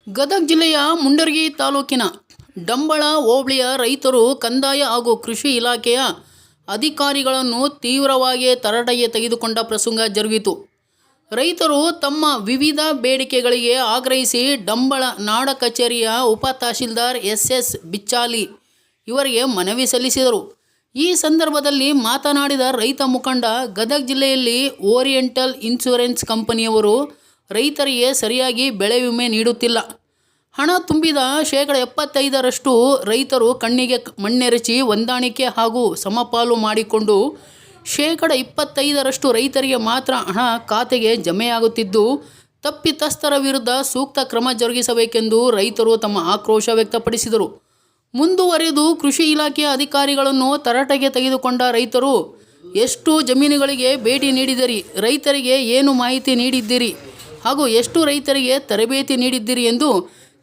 ಗದಗ ಜಿಲ್ಲೆಯ ಮುಂಡರಗಿ ತಾಲೂಕಿನ ಡಂಬಳ ಹೋಬಳಿಯ ರೈತರು ಕಂದಾಯ ಹಾಗೂ ಕೃಷಿ ಇಲಾಖೆಯ ಅಧಿಕಾರಿಗಳನ್ನು ತೀವ್ರವಾಗಿ ತರಾಟೆಗೆ ತೆಗೆದುಕೊಂಡ ಪ್ರಸಂಗ ಜರುಗಿತು. ರೈತರು ತಮ್ಮ ವಿವಿಧ ಬೇಡಿಕೆಗಳಿಗೆ ಆಗ್ರಹಿಸಿ ಡಂಬಳ ನಾಡ ಕಚೇರಿಯ ಉಪ ತಹಶೀಲ್ದಾರ್ ಎಸ್ ಬಿಚ್ಚಾಲಿ ಇವರಿಗೆ ಮನವಿ ಸಲ್ಲಿಸಿದರು. ಈ ಸಂದರ್ಭದಲ್ಲಿ ಮಾತನಾಡಿದ ರೈತ ಮುಖಂಡ, ಗದಗ ಜಿಲ್ಲೆಯಲ್ಲಿ ಓರಿಯೆಂಟಲ್ ಇನ್ಶೂರೆನ್ಸ್ ಕಂಪನಿಯವರು ರೈತರಿಗೆ ಸರಿಯಾಗಿ ಬೆಳೆ ವಿಮೆ ನೀಡುತ್ತಿಲ್ಲ. ಹಣ ತುಂಬಿದ 75% ರೈತರು ಕಣ್ಣಿಗೆ ಮಣ್ಣೆರಚಿ ಹೊಂದಾಣಿಕೆ ಹಾಗೂ ಸಮಪಾಲು ಮಾಡಿಕೊಂಡು 25% ರೈತರಿಗೆ ಮಾತ್ರ ಹಣ ಖಾತೆಗೆ ಜಮೆಯಾಗುತ್ತಿದ್ದು, ತಪ್ಪಿತಸ್ಥರ ವಿರುದ್ಧ ಸೂಕ್ತ ಕ್ರಮ ಜರುಗಿಸಬೇಕೆಂದು ರೈತರು ತಮ್ಮ ಆಕ್ರೋಶ ವ್ಯಕ್ತಪಡಿಸಿದರು. ಮುಂದುವರೆದು ಕೃಷಿ ಇಲಾಖೆಯ ಅಧಿಕಾರಿಗಳನ್ನು ತರಾಟೆಗೆ ತೆಗೆದುಕೊಂಡ ರೈತರು, ಎಷ್ಟು ಜಮೀನುಗಳಿಗೆ ಭೇಟಿ ನೀಡಿದಿರಿ, ರೈತರಿಗೆ ಏನು ಮಾಹಿತಿ ನೀಡಿದ್ದೀರಿ ಹಾಗೂ ಎಷ್ಟು ರೈತರಿಗೆ ತರಬೇತಿ ನೀಡಿದ್ದೀರಿ ಎಂದು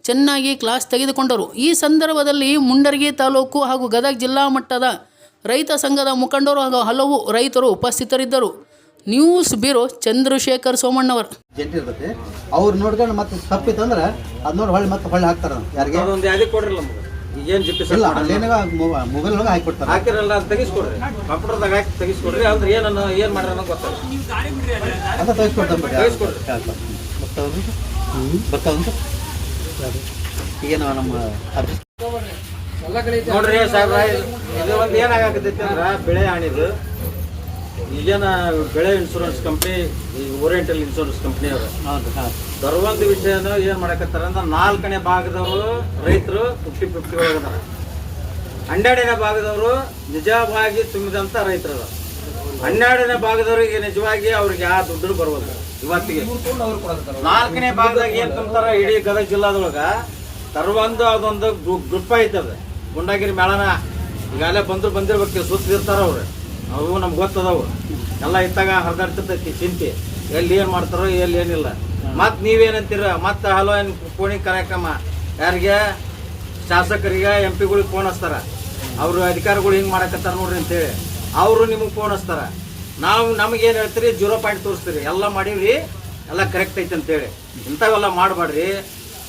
ಚೆನ್ನಾಗಿ ಕ್ಲಾಸ್ ತೆಗೆದುಕೊಂಡರು. ಈ ಸಂದರ್ಭದಲ್ಲಿ ಮುಂಡರಗಿ ತಾಲೂಕು ಹಾಗೂ ಗದಗ ಜಿಲ್ಲಾ ಮಟ್ಟದ ರೈತ ಸಂಘದ ಮುಖಂಡರು ಹಾಗೂ ಹಲವು ರೈತರು ಉಪಸ್ಥಿತರಿದ್ದರು. News bureau Chandrashekhar Somannavar. ಇರ್ತೈತಿ ಅವ್ರು ನೋಡ್ಕೊಂಡು ಮತ್ತೆ ತಪ್ಪಿತ್ತಂದ್ರೆ ಅದು ನೋಡಿ ಹೊಳ್ಳಿ ಹಾಕ್ತಾರ. ಯಾರಿಗೆ ಮೊಬೈಲ್ ಒಳಗೆ ಹಾಕಿಬಿಡ್ತಾರೆ. ಹಾಕಿರಲ್ಲ ಅಂತ ತೆಗಿಸ್ಕೊಡ್ರಿ, ಕಂಪ್ಯೂಟರ್ದಾಗ ಹಾಕಿ ತೆಗಿಸ್ಕೊಡ್ರಿ. ಅಂದ್ರೆ ಏನು ಮಾಡ್ಯಾರ ಗೊತ್ತಾಗ ಅದ ತೆಗಿಸ್ಕೊಡ್ತಾರೆ. ಬರ್ತಾವಂತ ಈಗೇನು ನಮ್ಮ ನೋಡ್ರಿ ಸಾಹೇಬ್ರ, ಇದು ಒಂದು ಏನಾಗತೈತಿ ಅಂದ್ರ ಬೆಳೆ ಹಾನಿದು ಈಗೇನ ಬೆಳೆ ಇನ್ಶೂರೆನ್ಸ್ ಕಂಪ್ನಿ, ಈ ಓರಿಯೆಂಟಲ್ ಇನ್ಶೂರೆನ್ಸ್ ಕಂಪ್ನಿ ಅವ್ರ ದರ್ವೊಂದು ವಿಷಯನ ಏನ್ ಮಾಡಕತ್ತಾರ ಅಂದ್ರೆ 4ನೇ ಭಾಗದವರು ರೈತರು 50-50 ಒಳಗದಾರ. 12ನೇ ಭಾಗದವರು ನಿಜವಾಗಿ ತುಂಬಿದಂತ ರೈತರು. 12ನೇ ಭಾಗದವರಿಗೆ ನಿಜವಾಗಿ ಅವ್ರಿಗೆ ಯಾವ ದುಡ್ಡು ಬರುವುದು ಇವತ್ತಿಗೆ. 4ನೇ ಭಾಗದಾಗ ಏನ್ ತುಂಬ್ತಾರ, ಇಡೀ ಗದಗ ಜಿಲ್ಲಾದೊಳಗ ತರ್ವೊಂದು ಅದೊಂದು ಗ್ರೂಪ್ ಐತದ. ಗುಂಡಾಗಿರಿ ಮೇಳನ ಈಗಾಗಲೇ ಬಂದಿರ್ಬೇಕು, ಸುತ್ತಿರ್ತಾರ ಅವ್ರು. ಅವು ನಮ್ಗೆ ಗೊತ್ತದವು ಎಲ್ಲ ಇತ್ತಾಗ ಹರಿದಾಡ್ತಿರ್ತೈತಿ ಚಿಂತೆ, ಎಲ್ಲಿ ಏನ್ ಮಾಡ್ತಾರೋ ಎಲ್ಲಿ ಏನಿಲ್ಲ. ಮತ್ ನೀವೇನಂತೀರ, ಮತ್ತೆ ಹಲೋ ಏನ್ ಫೋನಿಗೆ ಕಾರ್ಯಕ್ರಮ ಯಾರಿಗೆ ಶಾಸಕರಿಗೆ MP ಗಳಿಗೆ ಫೋನ್ ಹಚ್ತಾರ, ಅವ್ರು ಅಧಿಕಾರಿಗಳು ಹಿಂಗ್ ಮಾಡಕತ್ತಾರ ನೋಡ್ರಿ ಅಂತೇಳಿ ಅವರು ನಿಮಗೆ ಫೋನ್ ಹಚ್ತಾರ. ನಾವು ನಮಗೇನು ಹೇಳ್ತೀರಿ, 0 ಪಾಯಿಂಟ್ ತೋರಿಸ್ತೀರಿ, ಎಲ್ಲ ಮಾಡೀವಿ, ಎಲ್ಲ ಕರೆಕ್ಟ್ ಐತೆ ಅಂತೇಳಿ. ಇಂಥವೆಲ್ಲ ಮಾಡಬೇಡ್ರಿ.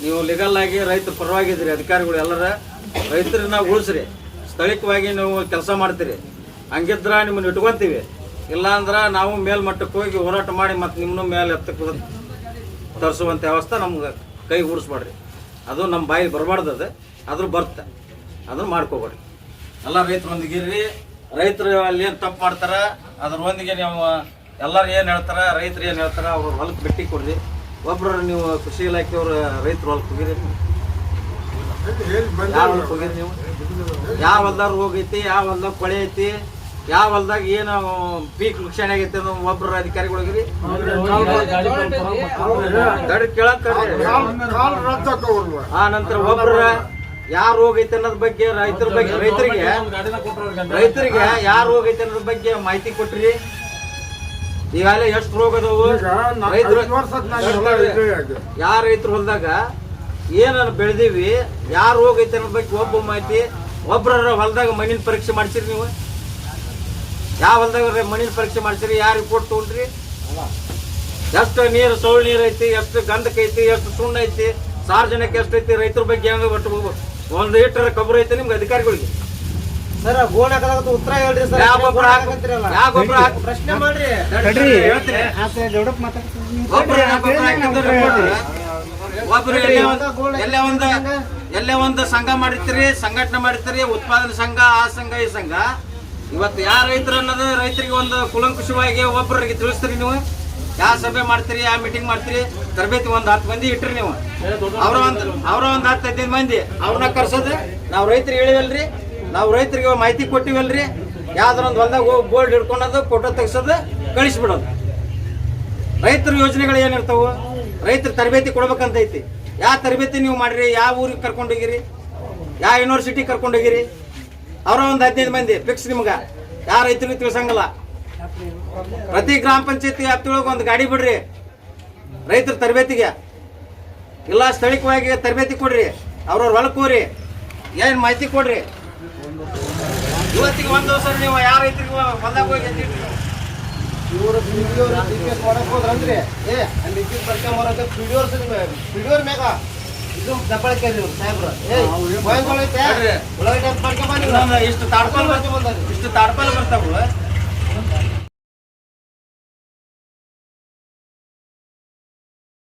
ನೀವು ಲೀಗಲ್ ಆಗಿ ರೈತರ ಪರವಾಗಿದ್ರಿ, ಅಧಿಕಾರಿಗಳು ಎಲ್ಲರ ರೈತರನ್ನ ಉಳಿಸ್ರಿ, ಸ್ಥಳೀಯವಾಗಿ ನೀವು ಕೆಲಸ ಮಾಡ್ತೀರಿ. ಹಂಗಿದ್ರ ನಿಮ್ಮನ್ನು ಇಟ್ಕೊಂತೀವಿ. ಇಲ್ಲಾಂದ್ರೆ ನಾವು ಮೇಲ್ಮಟ್ಟಕ್ಕೆ ಹೋಗಿ ಹೋರಾಟ ಮಾಡಿ ಮತ್ತೆ ನಿಮ್ಮನ್ನು ಮೇಲೆ ಎತ್ತಕ್ಕೆ ತರಿಸುವಂಥ ವ್ಯವಸ್ಥೆ ನಮ್ಗೆ ಕೈ ಊಡಿಸ್ಬೇಡ್ರಿ. ಅದು ನಮ್ಮ ಬಾಯಿ ಬರಬಾರ್ದು. ಅದ್ರ ಬರ್ತ ಅದನ್ನು ಮಾಡ್ಕೋಬೇಡ್ರಿ. ಎಲ್ಲ ರೈತರೊಂದಿಗಿರ್ರಿ. ರೈತರು ಅಲ್ಲಿ ಏನು ತಪ್ಪು ಮಾಡ್ತಾರ ಅದ್ರೊಂದಿಗೆ ನೀವು ಎಲ್ಲರೂ ಏನು ಹೇಳ್ತಾರ, ರೈತರು ಏನು ಹೇಳ್ತಾರ ಅವ್ರ ಹೊಲಕ್ಕೆ ಭೇಟಿ ಕೊಡ್ರಿ. ಒಬ್ರು ನೀವು ಕೃಷಿ ಇಲಾಖೆಯವ್ರ ರೈತರು ಹೊಲಕ್ಕೆ ಹೋಗಿರಿ. ಯಾವ ಹೊಲಕ್ಕೆ ಹೋಗಿರಿ ನೀವು? ಯಾವ ಹೊಲ್ದಾಗ ರೋಗ ಐತಿ, ಯಾವ ಹೊಲ್ದಾಗ ಕೊಳೆ ಐತಿ, ಯಾವ ಹೊಲ್ದಾಗ ಏನು ಪೀಕ್ ನುಕ್ಸಾನ ಆಗೈತಿ ಅನ್ನೋ ಒಬ್ರು ಅಧಿಕಾರಿಗಳು ಹೋಗಿರಿ. ಕೇಳಕ್ ಆ ನಂತರ ಒಬ್ರ ಯಾವ ರೋಗ ಐತೆ ಅನ್ನೋದ್ ಬಗ್ಗೆ ರೈತರಿಗೆ ಯಾವ ರೋಗ ಐತೆ ಅನ್ನೋದ್ ಬಗ್ಗೆ ಮಾಹಿತಿ ಕೊಟ್ರಿ. ಈಗಾಗಲೇ ಎಷ್ಟು ರೋಗ ಅದಾವು ರೈತರು, ಯಾವ ರೈತರು ಹೊಲ್ದಾಗ ಏನಾರು ಬೆಳೆದೀವಿ, ಯಾವ ರೋಗ ಐತೆ ಅನ್ನೋದ್ ಬಗ್ಗೆ ಒಬ್ಬ ಮಾಹಿತಿ. ಒಬ್ರ ಹೊಲ್ದಾಗ ಮಣ್ಣಿನ ಪರೀಕ್ಷೆ ಮಾಡ್ಸಿರಿ ನೀವು? ಯಾವ ಹೊಲ್ದಾಗ ಮಣ್ಣಿನ ಪರೀಕ್ಷೆ ಮಾಡ್ಸಿರಿ? ಯಾವ ರಿಪೋರ್ಟ್ ತಗೊಂಡ್ರಿ? ಎಷ್ಟು ನೀರು ಸೌಳು ನೀರು ಐತಿ, ಎಷ್ಟು ಗಂಧಕ ಐತಿ, ಎಷ್ಟು ಸುಣ್ಣ ಐತಿ, ಸಾರ್ವಜನಿಕ ಎಷ್ಟು ಐತಿ, ರೈತರ ಬಗ್ಗೆ ಹೆಂಗ ಒಟ್ಟು 1 ಲೀಟರ್ ಕಬ್ಬರು ಐತಿ ನಿಮ್ಗೆ ಅಧಿಕಾರಿಗಳಿಗೆ? ಸರ್ ಗೋಣ ಉತ್ತರ ಹೇಳ್ರಿ ಸರ್. ಯಾವ ಗೊಬ್ಬರ ಪ್ರಶ್ನೆ ಮಾಡ್ರಿ. ಒಬ್ರು ಎಲ್ಲೇ ಒಂದು ಸಂಘ ಮಾಡಿರ್ತೀರಿ, ಸಂಘಟನೆ ಮಾಡಿರ್ತೀರಿ, ಉತ್ಪಾದನಾ ಸಂಘ, ಆ ಸಂಘ, ಈ ಸಂಘ. ಇವತ್ತು ಯಾವ ರೈತರು ಅನ್ನೋದು ರೈತರಿಗೆ ಒಂದು ಕುಲಂಕುಷವಾಗಿ ಒಬ್ಬರಿಗೆ ತಿಳಿಸ್ತೀರಿ ನೀವು. ಯಾವ ಸಭೆ ಮಾಡ್ತೀರಿ, ಯಾವ ಮೀಟಿಂಗ್ ಮಾಡ್ತೀರಿ, ತರಬೇತಿ ಒಂದು 10 ಮಂದಿ ಇಟ್ರಿ ನೀವು. ಅವ್ರ ಒಂದು 10-15 ಮಂದಿ ಅವ್ರನ್ನ ಕರ್ಸೋದು. ನಾವು ರೈತರಿಗೆ ಹೇಳಿವಲ್ರಿ, ನಾವು ರೈತರಿಗೆ ಮಾಹಿತಿ ಕೊಟ್ಟಿವಲ್ರಿ. ಯಾವ್ದೊಂದು ಹೊಲ್ದಾಗ ಹೋಗಿ ಬೋರ್ಡ್ ಹಿಡ್ಕೊಳೋದು, ಫೋಟೋ ತೆಗ್ಸೋದು, ಕಳಿಸ್ಬಿಡೋದು. ರೈತರ ಯೋಜನೆಗಳು ಏನಿರ್ತಾವೆ, ರೈತರ ತರಬೇತಿ ಕೊಡ್ಬೇಕಂತೈತಿ. ಯಾವ ತರಬೇತಿ ನೀವು ಮಾಡಿರಿ, ಯಾವ ಊರಿಗೆ ಕರ್ಕೊಂಡೋಗಿರಿ, ಯಾವ ಯೂನಿವರ್ಸಿಟಿ ಕರ್ಕೊಂಡೋಗಿರಿ? ಅವರ ಒಂದು 15 ಮಂದಿ ಫಿಕ್ಸ್ ನಿಮ್ಗೆ. ಯಾವ ರೈತರಿಗೆ ತಿಳಿಸಂಗಲ್ಲ. ಪ್ರತಿ ಗ್ರಾಮ ಪಂಚಾಯತಿ ವ್ಯಾಪ್ತಿಯೊಳಗೆ ಒಂದು ಗಾಡಿ ಬಿಡ್ರಿ ರೈತರ ತರಬೇತಿಗೆ. ಇಲ್ಲ ಸ್ಥಳೀಯವಾಗಿ ತರಬೇತಿ ಕೊಡ್ರಿ, ಅವ್ರವ್ರ ಹೊಲಕ್ಕೆ ಹೋಗ್ರಿ, ಏನು ಮಾಹಿತಿ ಕೊಡ್ರಿ. ಇವತ್ತಿಗೆ ಒಂದು ವರ್ಷ ನೀವು ಯಾವ ರೈತರಿಗೆ ಹೊಲ್ದಾಗ ಹೋಗಿ ಇವರು GPS ಮಾಡಕ್ ಹೋದ್ರಂದ್ರೆ ಅಲ್ಲಿ ಬರ್ಕೊಂಬರೋದು ಪಿಡಿಯೋರ್ ಮ್ಯಾಗ ಇದು ದಬ್ಬಳಕೆ ರೀ ಸಾಹೇಬ್ರು ಉಳ್ಳಾಗಡ್ಡಿ ಅಂತ ಮಾಡ್ಕೊಂಡ್ ಬಂದಿಲ್ಲ. ಇಷ್ಟು ತಾಡ್ಪಾಲ್ ಬರ್ತಾವು